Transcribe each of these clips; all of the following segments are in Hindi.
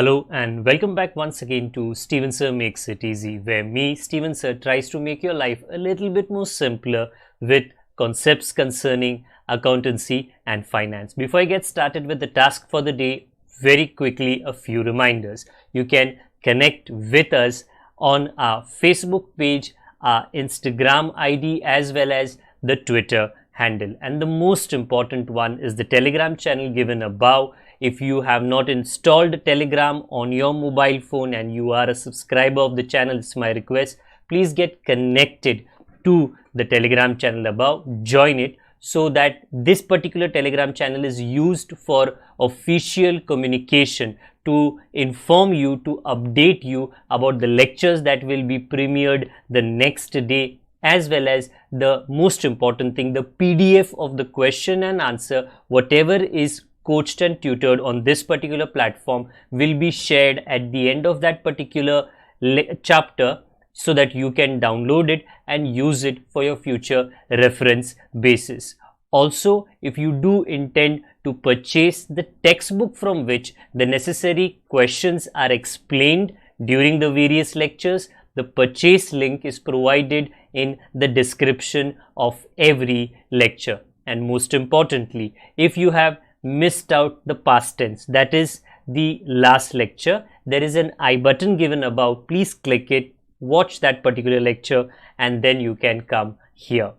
Hello and welcome back once again to Steven Sir Makes It Easy, where me, Steven Sir, tries to make your life a little bit more simpler with concepts concerning accountancy and finance. Before I get started with the task for the day, very quickly a few reminders. You can connect with us on our Facebook page, our Instagram ID, as well as the Twitter handle. And the most important one is the Telegram channel given above. If you have not installed Telegram on your mobile phone and you are a subscriber of the channel, it's my request, please get connected to the Telegram channel above, join it, so that this particular Telegram channel is used for official communication, to inform you, to update you about the lectures that will be premiered the next day, as well as the most important thing, the PDF of the question and answer, whatever is coached and tutored on this particular platform, will be shared at the end of that particular chapter, so that you can download it and use it for your future reference basis. Also, if you do intend to purchase the textbook from which the necessary questions are explained during the various lectures, the purchase link is provided in the description of every lecture. And most importantly, if you have missed out the past tense, that is the last lecture, there is an I button given above. Please click it, watch that particular lecture, and then you can come here.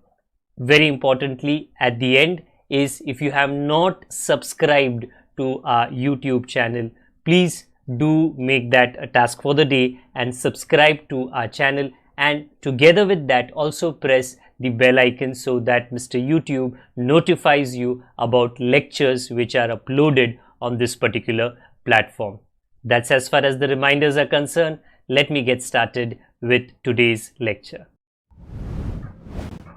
Very importantly, at the end is, if you have not subscribed to our YouTube channel, please do make that a task for the day and subscribe to our channel, and together with that also press the bell icon so that Mr. YouTube notifies you about lectures which are uploaded on this particular platform. That's as far as the reminders are concerned. Let me get started with today's lecture.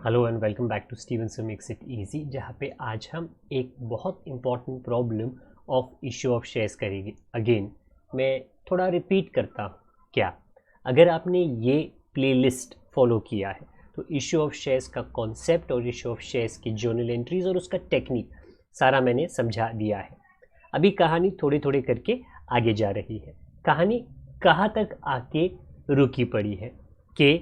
Hello and welcome back to Steven sir makes it easy, जहाँ पे आज हम एक बहुत important problem of issue of shares करेंगे. अगेन मैं थोड़ा रिपीट करता हूँ. क्या अगर आपने ये प्लेलिस्ट फॉलो किया है तो इशू ऑफ शेयर्स का कॉन्सेप्ट और इशू ऑफ शेयर्स की जर्नल एंट्रीज और उसका टेक्निक सारा मैंने समझा दिया है. अभी कहानी थोड़े थोड़े करके आगे जा रही है. कहानी कहाँ तक आके रुकी पड़ी है कि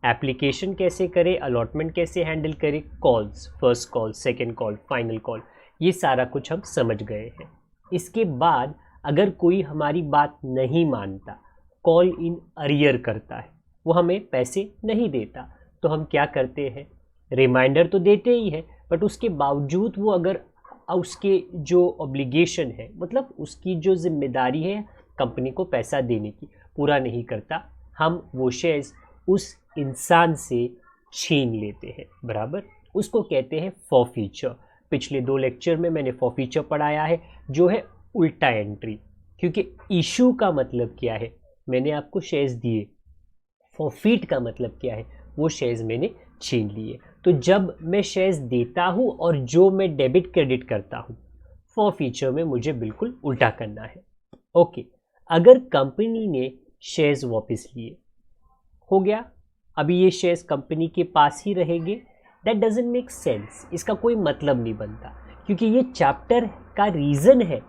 एप्लीकेशन कैसे करें, अलॉटमेंट कैसे हैंडल करें, calls, first call, second call, final call, ये सारा कुछ हम समझ गए हैं. इसके बाद अगर कोई हमारी बात नहीं मानता, कॉल इन अरियर करता है, वो हमें पैसे नहीं देता, तो हम क्या करते हैं, रिमाइंडर तो देते ही है, बट उसके बावजूद वो अगर उसके जो ऑब्लिगेशन है, मतलब उसकी जो जिम्मेदारी है कंपनी को पैसा देने की, पूरा नहीं करता, हम वो शेयर्स उस इंसान से छीन लेते हैं. बराबर, उसको कहते हैं फॉरफीचर. पिछले 2 लेक्चर में मैंने फॉरफीचर पढ़ाया है, जो है उल्टा एंट्री. क्योंकि इशू का मतलब क्या है, मैंने आपको शेयर्स दिए, फॉरफीट का मतलब क्या है, वो शेयर्स मैंने छीन लिए. तो जब मैं शेयर्स देता हूँ और जो मैं डेबिट क्रेडिट करता हूँ, फॉरफीचर में मुझे बिल्कुल उल्टा करना है. ओके, अगर कंपनी ने शेयर्स वापस लिए, हो गया, अभी ये शेयर्स कंपनी के पास ही रहेंगे. दैट डजंट मेक सेंस, इसका कोई मतलब नहीं बनता, क्योंकि ये चैप्टर का रीज़न है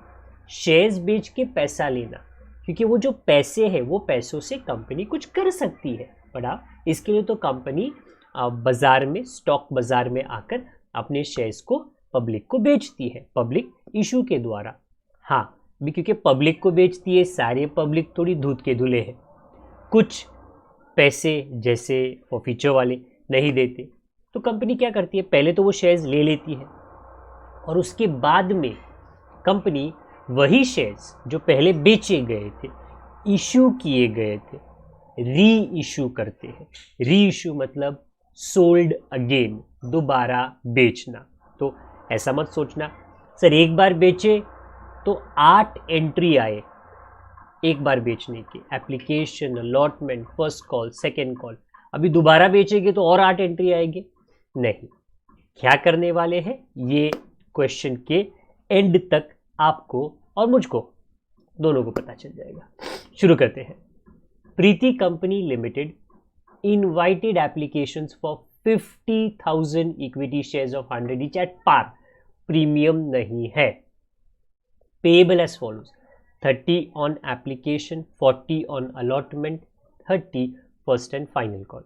शेयर्स बेच के पैसा लेना. क्योंकि वो जो पैसे हैं, वो पैसों से कंपनी कुछ कर सकती है. बड़ा इसके लिए तो कंपनी बाज़ार में, स्टॉक बाज़ार में आकर अपने शेयर्स को पब्लिक को बेचती है, पब्लिक इशू के द्वारा. हाँ, भी क्योंकि पब्लिक को बेचती है, सारे पब्लिक थोड़ी दूध के धुले हैं. कुछ पैसे जैसे फॉरफीचर वाले नहीं देते, तो कंपनी क्या करती है, पहले तो वो शेयर्स ले लेती है और उसके बाद में कंपनी वही शेयर्स जो पहले बेचे गए थे, इशू किए गए थे, री इशू करते हैं. री इशू मतलब सोल्ड अगेन, दोबारा बेचना. तो ऐसा मत सोचना सर एक बार बेचे तो 8 एंट्री आए एक बार बेचने की, application, allotment, first call, second call, अभी दोबारा बेचेंगे तो और 8 एंट्री आएगी. नहीं, क्या करने वाले हैं, ये क्वेश्चन के एंड तक आपको और मुझको दोनों को पता चल जाएगा. शुरू करते हैं. Preeti company limited invited applications for 50,000 equity shares of 100 each at par. Premium नहीं है. Payable as follows, 30 on application, 40 on allotment, 30 first and final call.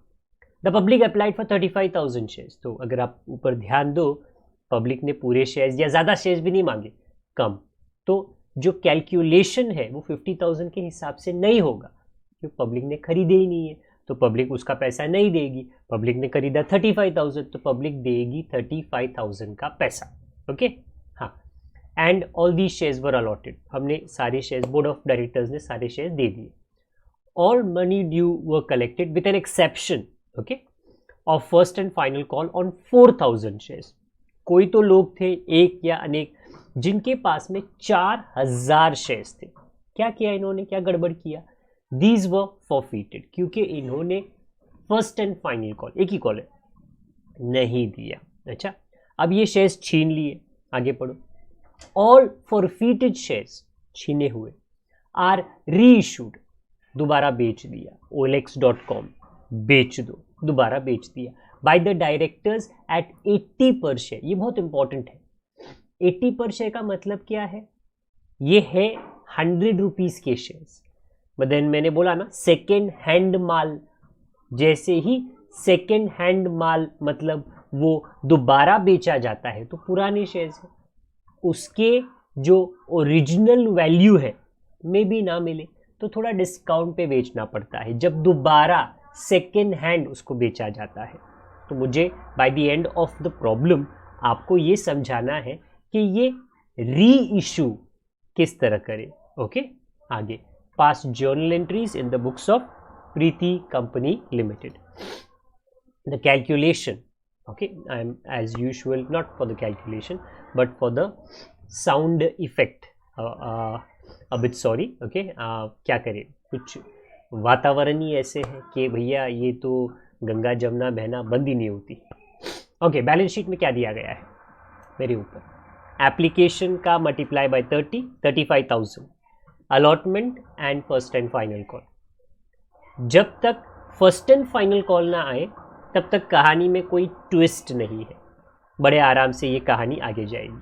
The public applied for 35,000 shares. तो अगर आप ऊपर ध्यान दो, पब्लिक ने पूरे शेयर्स या ज़्यादा शेयर्स भी नहीं मांगे, कम, तो जो कैलकुलेशन है वो 50,000 के हिसाब से नहीं होगा, क्योंकि पब्लिक ने खरीदे ही नहीं है, तो पब्लिक उसका पैसा नहीं देगी। पब्लिक ने खरीदा 35,000, तो पब्लिक देगी 35,000 का पैसा। ओके, हाँ। And all the shares were allotted, हमने सारे शेयर्स, बोर्ड ऑफ डायरेक्टर्स ने सारे शेयर्स दे दिए। All money due were collected with an exception, okay, of first and final call on 4,000 shares. कोई तो लोग थे, एक या अनेक, जिनके पास में 4,000 शेयर्स थे। क्या किया इन्होंने, क्या गड़बड़ किया? दीज वर फॉरफीटेड, क्योंकि इन्होंने फर्स्ट एंड फाइनल कॉल, एक ही कॉल है, नहीं दिया। अच्छा, अब ये शेयर्स छीन लिए, आगे पढ़ो। ऑल फॉरफीटेड शेयर्स, छीने हुए, आर री इशूड, दोबारा बेच दिया। OLX.com, बेच दो, दोबारा बेच दिया। बाय द डायरेक्टर्स एट 80 पर शेयर, ये बहुत इंपॉर्टेंट है। 80 पर शेयर का मतलब क्या है? ये है 100 रुपीज के शेयर्स। बदन मैंने बोला ना, सेकेंड हैंड माल, जैसे ही सेकेंड हैंड माल मतलब वो दोबारा बेचा जाता है, तो पुराने शेयर्स है, उसके जो ओरिजिनल वैल्यू है में भी ना मिले, तो थोड़ा डिस्काउंट पे बेचना पड़ता है जब दोबारा सेकेंड हैंड उसको बेचा जाता है। तो मुझे by the end of the problem आपको ये समझाना है कि ये री इशू किस तरह करें। ओके, आगे। पास journal entries in the books of Preeti company limited. The calculation, okay, I am as usual not for the calculation but for the sound effect, a bit sorry, okay, क्या करें, कुछ वातावरण ही ऐसे है कि भैया ये तो गंगा जमुना बहना बंद ही नहीं होती। ओके, बैलेंस शीट में क्या दिया गया है मेरे ऊपर? एप्लीकेशन का multiply by 30, 35,000, allotment and first and final call. जब तक फर्स्ट एंड फाइनल कॉल ना आए तब तक कहानी में कोई ट्विस्ट नहीं है, बड़े आराम से ये कहानी आगे जाएगी।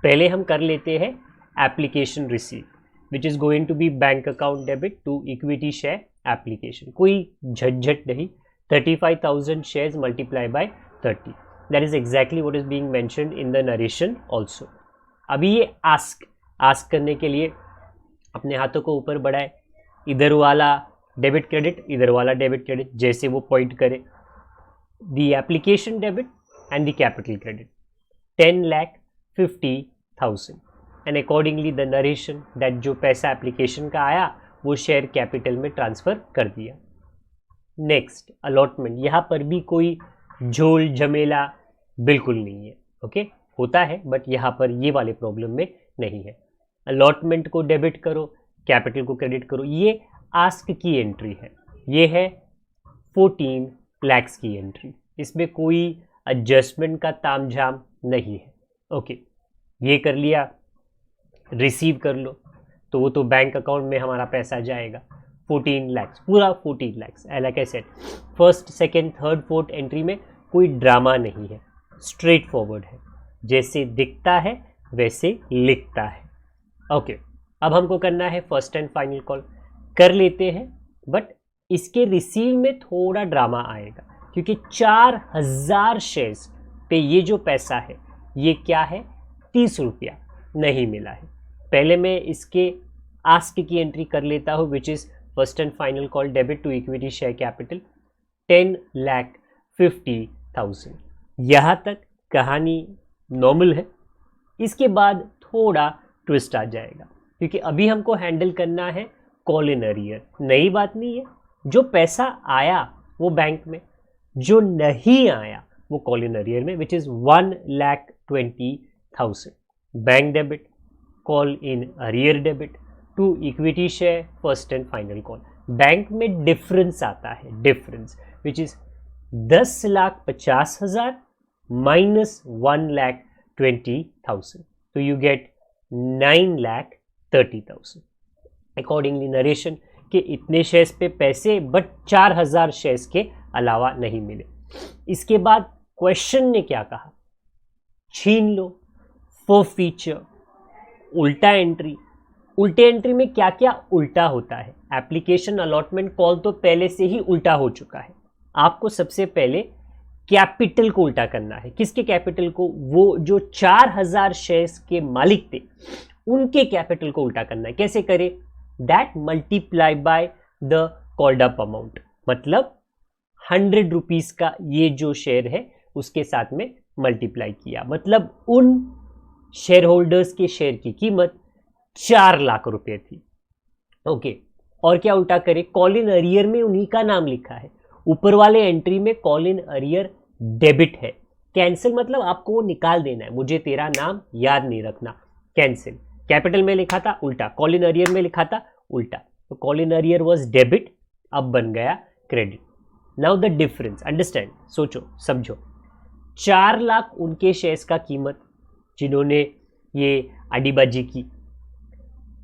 पहले हम कर लेते हैं application receive, which is going to be bank account debit to equity share application. कोई झटझट नहीं, 35,000 shares multiply by 30, that is exactly what is being mentioned in the narration also. अभी ये आस्क करने के लिए अपने हाथों को ऊपर बढ़ाए, इधर वाला डेबिट क्रेडिट, इधर वाला डेबिट क्रेडिट, जैसे वो पॉइंट करे। The application debit and the capital credit, 10,50,000, and accordingly the narration that जो पैसा एप्लीकेशन का आया वो शेयर कैपिटल में ट्रांसफ़र कर दिया। नेक्स्ट अलॉटमेंट, यहाँ पर भी कोई झोल झमेला बिल्कुल नहीं है। ओके, होता है बट यहाँ पर ये वाले प्रॉब्लम में नहीं है। अलॉटमेंट को डेबिट करो, कैपिटल को क्रेडिट करो, ये आस्क की एंट्री है, ये है 14 लैक्स की एंट्री, इसमें कोई एडजस्टमेंट का तामझाम नहीं है। ओके, ये कर लिया, रिसीव कर लो, तो वो तो बैंक अकाउंट में हमारा पैसा जाएगा 14 लैक्स, पूरा 14 lakhs. Like I said, first second third fourth entry में कोई ड्रामा नहीं है, स्ट्रेट फॉरवर्ड है, जैसे दिखता है वैसे लिखता है। ओके, अब हमको करना है फर्स्ट एंड फाइनल कॉल, कर लेते हैं, बट इसके रिसीव में थोड़ा ड्रामा आएगा, क्योंकि 4,000 शेयर्स पे ये जो पैसा है ये क्या है, 30 रुपया नहीं मिला है। पहले मैं इसके आस्क की एंट्री कर लेता हूँ, which is first and final call debit to equity share capital 10,50,000। यहाँ तक कहानी नॉर्मल है, इसके बाद थोड़ा ट्विस्ट आ जाएगा, क्योंकि अभी हमको हैंडल करना है कॉल इन अरियर। नई बात नहीं है, जो पैसा आया वो बैंक में, जो नहीं आया वो कॉल इन अरियर में, which is 1,20,000। Bank debit, call in arrear debit to equity share first and final call. Bank में डिफरेंस आता है, डिफरेंस विच इज़ 10,50,000 माइनस 1,20,000, तो यू गेट 9,30,000। अकॉर्डिंगली नरेशन कि इतने शेयर्स पे पैसे बट 4,000 शेयर्स के अलावा नहीं मिले। इसके बाद क्वेश्चन ने क्या कहा, छीन लो, फॉरफीचर, उल्टा एंट्री, उल्टे एंट्री में क्या क्या उल्टा होता है। एप्लीकेशन अलॉटमेंट कॉल तो पहले से ही उल्टा हो चुका है। आपको सबसे पहले कैपिटल को उल्टा करना है। किसके कैपिटल को? वो जो 4000 शेयर्स के मालिक थे उनके कैपिटल को उल्टा करना है। कैसे करें? That multiply by the called up amount, मतलब 100 रुपीज का ये जो शेयर है उसके साथ में मल्टीप्लाई किया, मतलब उन शेयर होल्डर्स के शेयर की कीमत 4 लाख रुपए थी। ओके, और क्या उल्टा करें? कॉल इन अरियर में उन्हीं का नाम लिखा है, ऊपर वाले एंट्री में कॉल इन अरियर डेबिट है। कैंसिल मतलब आपको वो निकाल देना है, मुझे तेरा नाम याद नहीं रखना, कैंसिल। कैपिटल में लिखा था उल्टा, कॉल इन अरियर में लिखा था उल्टा, तो call in arrear was debit, अब बन गया credit. Now the difference, understand, सोचो समझो। 4 लाख उनके शेयर्स का कीमत जिन्होंने ये अड़ीबाजी की,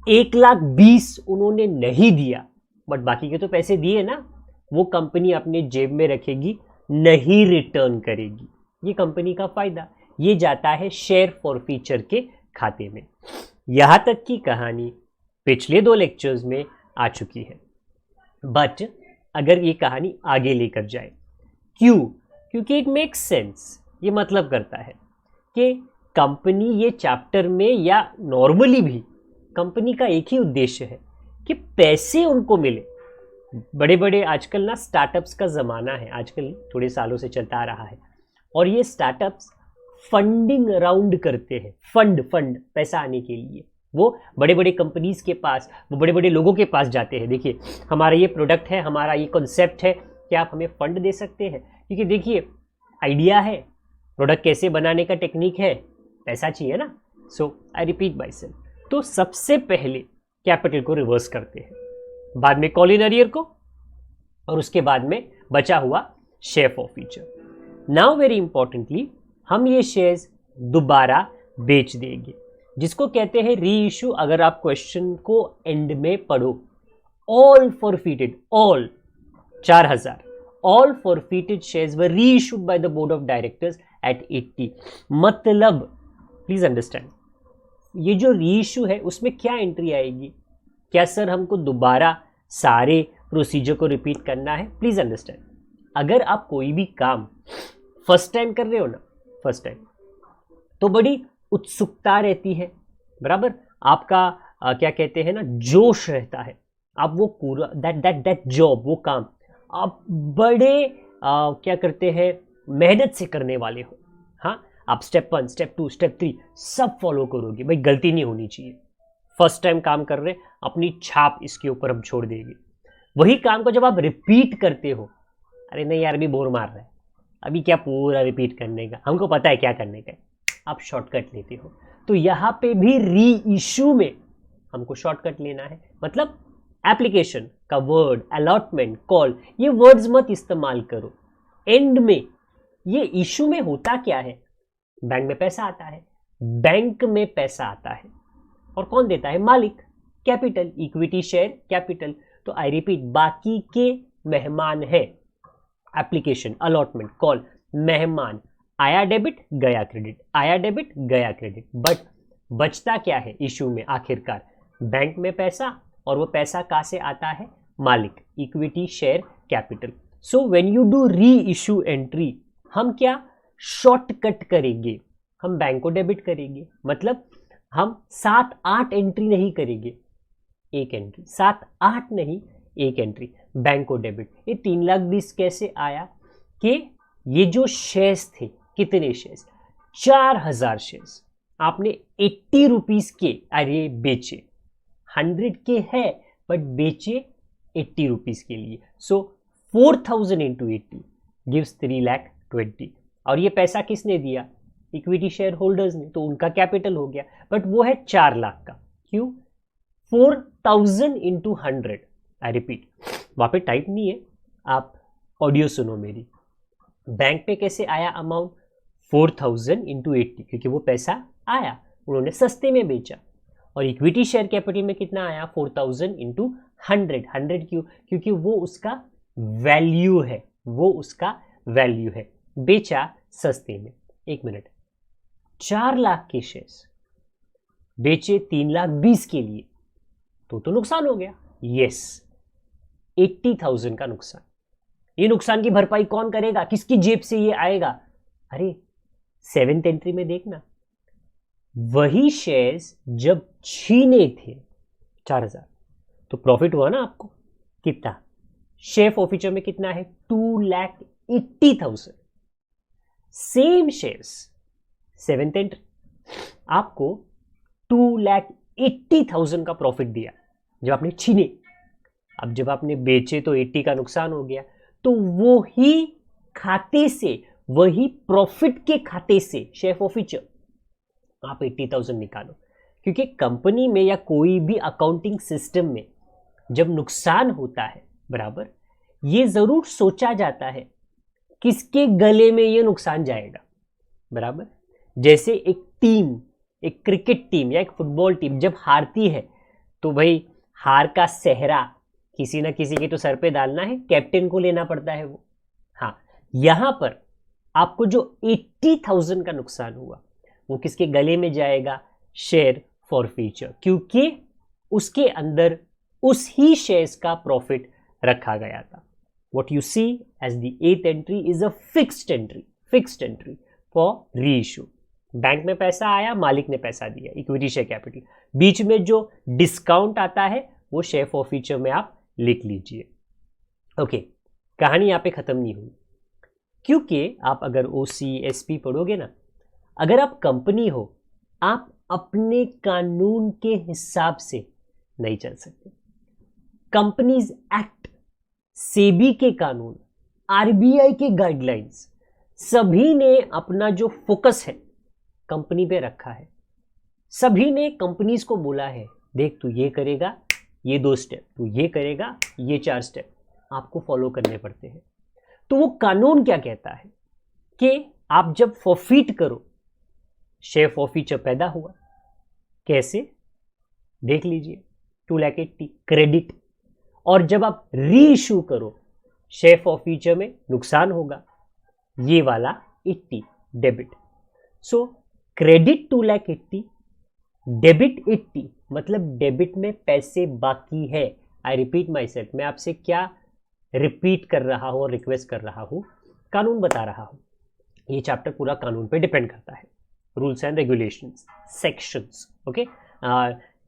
1,20,000 उन्होंने नहीं दिया, बट बाकी के तो पैसे दिए ना, वो कंपनी अपने जेब में रखेगी, नहीं रिटर्न करेगी। ये कंपनी का फायदा, ये जाता है शेयर फॉरफीचर के खाते में। यहां तक की कहानी पिछले 2 लेक्चर्स में आ चुकी है, बट अगर ये कहानी आगे लेकर जाए, क्यों? क्योंकि इट मेक्स सेंस। ये मतलब करता है कि कंपनी ये चैप्टर में या नॉर्मली भी कंपनी का एक ही उद्देश्य है कि पैसे उनको मिले। बड़े बड़े आजकल ना स्टार्टअप्स का ज़माना है, आजकल थोड़े सालों से चलता आ रहा है, और ये स्टार्टअप्स फंडिंग राउंड करते हैं, फंड पैसा आने के लिए वो बड़े बड़े कंपनीज के पास, वो बड़े बड़े लोगों के पास जाते हैं। देखिए हमारा ये प्रोडक्ट है, हमारा ये कॉन्सेप्ट है, क्या आप हमें फंड दे सकते हैं? क्योंकि देखिए आइडिया है, प्रोडक्ट कैसे बनाने का टेक्निक है, पैसा चाहिए ना। सो आई रिपीट माई सेल्फ, तो सबसे पहले कैपिटल को रिवर्स करते हैं, बाद में कॉल इन अरियर को, और उसके बाद में बचा हुआ share forfeiture. Now very importantly हम ये शेयर्स दोबारा बेच देंगे, जिसको कहते हैं री इशू। अगर आप क्वेश्चन को एंड में पढ़ो, all forfeited, all 4000 all forfeited shares were reissued by the board of directors at 80। मतलब प्लीज अंडरस्टैंड, ये जो री इशू है उसमें क्या एंट्री आएगी? क्या सर हमको दोबारा सारे प्रोसीजर को रिपीट करना है? प्लीज अंडरस्टैंड, अगर आप कोई भी काम फर्स्ट टाइम कर रहे हो ना, फर्स्ट टाइम, तो बड़ी उत्सुकता रहती है, बराबर, आपका क्या कहते हैं ना, जोश रहता है। आप वो पूरा दैट जॉब, वो काम आप बड़े क्या करते हैं, मेहनत से करने वाले हो। हाँ, आप स्टेप 1, स्टेप 2, स्टेप 3 सब फॉलो करोगे, भाई गलती नहीं होनी चाहिए। फर्स्ट टाइम काम कर रहे, अपनी छाप इसके ऊपर हम छोड़ देंगे। वही काम को जब आप रिपीट करते हो, अरे नहीं यार अभी बोर मार रहा है, अभी क्या पूरा रिपीट करने का, हमको पता है क्या करने का है, आप शॉर्टकट लेते हो। तो यहाँ पे भी री इशू में हमको शॉर्टकट लेना है, मतलब एप्लीकेशन का वर्ड, अलॉटमेंट, कॉल, ये वर्ड्स मत इस्तेमाल करो। एंड में ये इशू में होता क्या है? बैंक में पैसा आता है, बैंक में पैसा आता है और कौन देता है? मालिक, कैपिटल, इक्विटी शेयर कैपिटल। तो आई रिपीट, बाकी के मेहमान है, एप्लीकेशन, अलॉटमेंट, कॉल, मेहमान, आया डेबिट गया क्रेडिट, आया डेबिट गया क्रेडिट, बट बचता क्या है इशू में? आखिरकार बैंक में पैसा, और वो पैसा कहाँ से आता है? मालिक, equity share capital. So when you do री इशू एंट्री, हम क्या शॉर्टकट करेंगे? हम बैंक को डेबिट करेंगे, मतलब हम 7-8 एंट्री नहीं करेंगे, एक एंट्री, 7-8 नहीं, एक एंट्री बैंक को डेबिट। ये 3,20,000 कैसे आया? कि ये जो शेयर्स थे, कितने शेयर्स? 4000 शेयर्स आपने 80 रुपीज के अरे बेचे, 100 के है बट बेचे 80 रुपीज के लिए। सो 4000 इंटू 80 गिव्स 3,20,000। और ये पैसा किसने दिया? इक्विटी शेयर होल्डर्स ने, तो उनका कैपिटल हो गया, बट वो है 4 लाख का। क्यों? 4000 इंटू 100। आई रिपीट, वहां पे टाइप नहीं है, आप ऑडियो सुनो मेरी। बैंक पे कैसे आया अमाउंट? 4000 इंटू 80, क्योंकि वो पैसा आया, उन्होंने सस्ते में बेचा। और इक्विटी शेयर कैपिटल में कितना आया? 4000 इंटू 100। 100 क्यों? क्योंकि वो उसका वैल्यू है, वो उसका वैल्यू है, बेचा सस्ते में। एक मिनट, 4 लाख के शेयर्स बेचे 3,20,000 के लिए, तो नुकसान हो गया। यस, 80,000 का नुकसान। ये नुकसान की भरपाई कौन करेगा, किसकी जेब से ये आएगा? अरे 7th एंट्री में देखना, वही शेयर्स जब छीने थे 4,000, तो प्रॉफिट हुआ ना आपको कितना? शेयर फॉरफीचर में कितना है? 2,80,000। सेम शेयर्स 7th एंट्री आपको 2,80,000 का प्रॉफिट दिया जब आपने छीने। अब जब आपने बेचे तो 80 का नुकसान हो गया, तो वो ही खाते से, वही प्रॉफिट के खाते से शेयर फॉरफीचर आप 80,000 निकालो। क्योंकि कंपनी में या कोई भी अकाउंटिंग सिस्टम में जब नुकसान होता है, बराबर, ये जरूर सोचा जाता है किसके गले में ये नुकसान जाएगा, बराबर। जैसे एक टीम, एक क्रिकेट टीम या एक फुटबॉल टीम जब हारती है, तो भाई हार का सेहरा किसी ना किसी के तो सर पे डालना है, कैप्टन को लेना पड़ता है वो। हाँ, यहां पर आपको जो 80,000 का नुकसान हुआ वो किसके गले में जाएगा? शेयर फॉरफीचर, क्योंकि उसके अंदर उस ही शेयर्स का प्रॉफिट रखा गया था। What you see as the 8th entry is a fixed entry for reissue. Bank में पैसा आया, मालिक ने पैसा दिया, इक्विटी शेयर कैपिटल। बीच में जो डिस्काउंट आता है वो शेयर फॉरफीचर में आप लिख लीजिए। ओके, कहानी यहां पे खत्म नहीं हुई, क्योंकि आप अगर OCSP पढ़ोगे ना, अगर आप कंपनी हो, आप अपने कानून के हिसाब से नहीं चल सकते। कंपनीज एक्ट, सेबी के कानून, RBI के गाइडलाइंस, सभी ने अपना जो फोकस है कंपनी पे रखा है। सभी ने कंपनीज को बोला है, देख तू ये करेगा, ये 2 स्टेप, तू ये करेगा, ये 4 स्टेप आपको फॉलो करने पड़ते हैं। तो वो कानून क्या कहता है कि आप जब फॉरफीट करो, शेयर फॉरफीचर पैदा हुआ। कैसे? देख लीजिए, 2,80,000 क्रेडिट, और जब आप री इशू करो, शेयर फॉरफीचर में नुकसान होगा, ये वाला 80 डेबिट। सो क्रेडिट 2,80,000, डेबिट 80, मतलब डेबिट में पैसे बाकी है। आई रिपीट माई सेल्फ, मैं आपसे क्या रिपीट कर रहा हूं और रिक्वेस्ट कर रहा हूं, कानून बता रहा हूं। ये चैप्टर पूरा कानून पे डिपेंड करता है, rules and regulations, sections. Okay,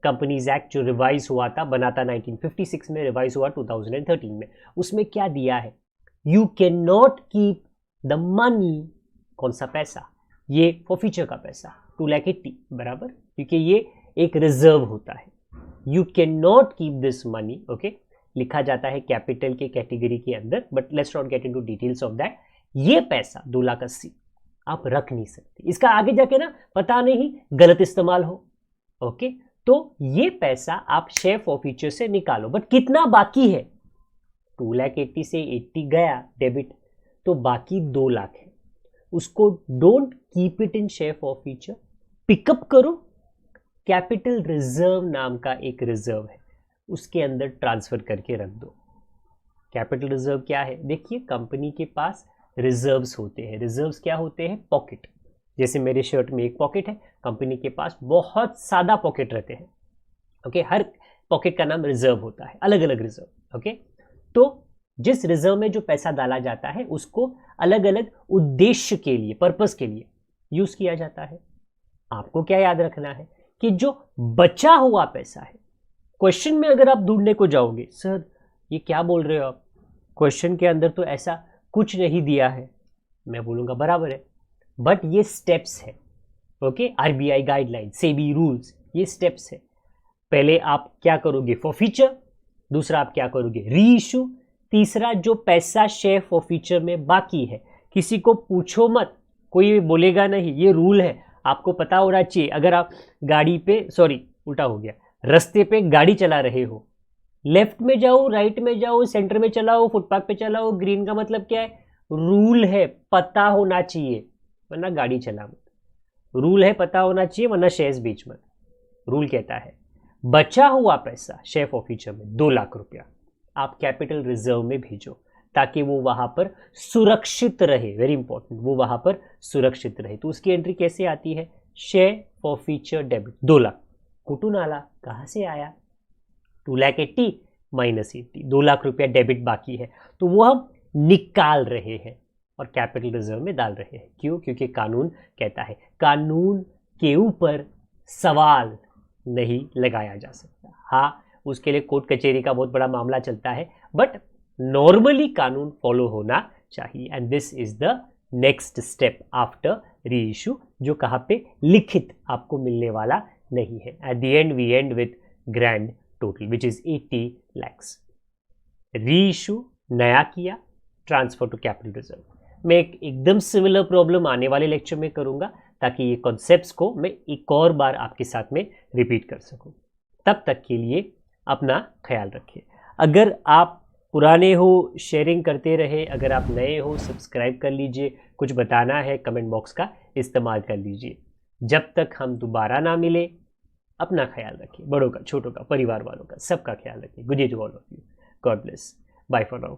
companies act जो रिवाइज हुआ था, बना था 1956 में, रिवाइज हुआ 2013 में। उसमें क्या दिया है? You can not keep the money, कौन सा पैसा? ये फॉरफीचर का पैसा 2,80,000, बराबर, क्योंकि ये एक रिजर्व होता है। You can not keep this money, okay, लिखा जाता है कैपिटल के कैटेगरी के अंदर, but let's not get into details of that. ये पैसा 2,80,000 आप रख नहीं सकते, इसका आगे जाके ना पता नहीं गलत इस्तेमाल हो। ओके, तो ये पैसा आप शेयर फॉरफीचर से निकालो, बट कितना बाकी है? 2,80,000 से 80 गया डेबिट, तो बाकी 2 लाख है। उसको don't keep it in share forfeiture, pickup करो, कैपिटल रिजर्व नाम का एक रिजर्व है, उसके अंदर ट्रांसफर करके रख दो। कैपिटल रिजर्व क्या है? देखिए, कंपनी के पास रिजर्व्स होते हैं। रिजर्व्स क्या होते हैं? पॉकेट। जैसे मेरे शर्ट में एक पॉकेट है, कंपनी के पास बहुत सादा पॉकेट रहते हैं। ओके, हर पॉकेट का नाम रिजर्व होता है, अलग अलग रिजर्व। ओके, तो जिस रिजर्व में जो पैसा डाला जाता है उसको अलग अलग उद्देश्य के लिए, पर्पस के लिए यूज किया जाता है। आपको क्या याद रखना है कि जो बचा हुआ पैसा है, क्वेश्चन में अगर आप ढूंढने को जाओगे, सर ये क्या बोल रहे हो आप, क्वेश्चन के अंदर तो ऐसा कुछ नहीं दिया है, मैं बोलूंगा बराबर है, बट ये स्टेप्स है। Okay, RBI guideline, SEBI rules, ये स्टेप्स है। पहले आप क्या करोगे? फॉरफीचर। दूसरा आप क्या करोगे? री इशू। तीसरा, जो पैसा शेयर फॉरफीचर में बाकी है, किसी को पूछो मत, कोई बोलेगा नहीं, ये रूल है, आपको पता होना चाहिए। अगर आप गाड़ी पे, सॉरी उल्टा हो गया, रास्ते पे गाड़ी चला रहे हो, लेफ्ट में जाओ, राइट में जाओ, सेंटर में चलाओ, फुटपाथ पे चलाओ, ग्रीन का मतलब क्या है? रूल है, पता होना चाहिए, वरना गाड़ी चला मत। रूल है, पता होना चाहिए, वरना शेयर्स बेच मत। रूल कहता है बचा हुआ पैसा शेयर फॉरफीचर में 2 लाख रुपया आप कैपिटल रिजर्व में भेजो, ताकि वो वहां पर सुरक्षित रहे। वेरी इंपॉर्टेंट, वो वहां पर सुरक्षित रहे। तो उसकी एंट्री कैसे आती है? Share forfeiture debit 2 lakh. कुटुन आला, कहां से आया? 2,80,000 माइनस 80, 2 लाख रुपया डेबिट बाकी है, तो वो हम निकाल रहे हैं और कैपिटल रिजर्व में डाल रहे हैं। क्यों? क्योंकि कानून कहता है, कानून के ऊपर सवाल नहीं लगाया जा सकता। हाँ, उसके लिए कोर्ट कचहरी का बहुत बड़ा मामला चलता है, बट नॉर्मली कानून फॉलो होना चाहिए। And this is the next step after reissue, जो कहाँ पे लिखित आपको मिलने वाला नहीं है। At the end we end with grand total which is 80 lakhs। Reissue नया किया, ट्रांसफर टू कैपिटल रिजर्व। मैं एकदम सिमिलर प्रॉब्लम आने वाले लेक्चर में करूंगा, ताकि ये कॉन्सेप्ट्स को मैं एक और बार आपके साथ में रिपीट कर सकूं। तब तक के लिए अपना ख्याल रखिए। अगर आप पुराने हो, शेयरिंग करते रहे, अगर आप नए हो, सब्सक्राइब कर लीजिए, कुछ बताना है कमेंट बॉक्स का इस्तेमाल कर लीजिए। जब तक हम दोबारा ना मिले, अपना ख्याल रखिए, बड़ों का, छोटों का, परिवार वालों का, सबका ख्याल रखिए। Good day to all of you, god bless, bye for now.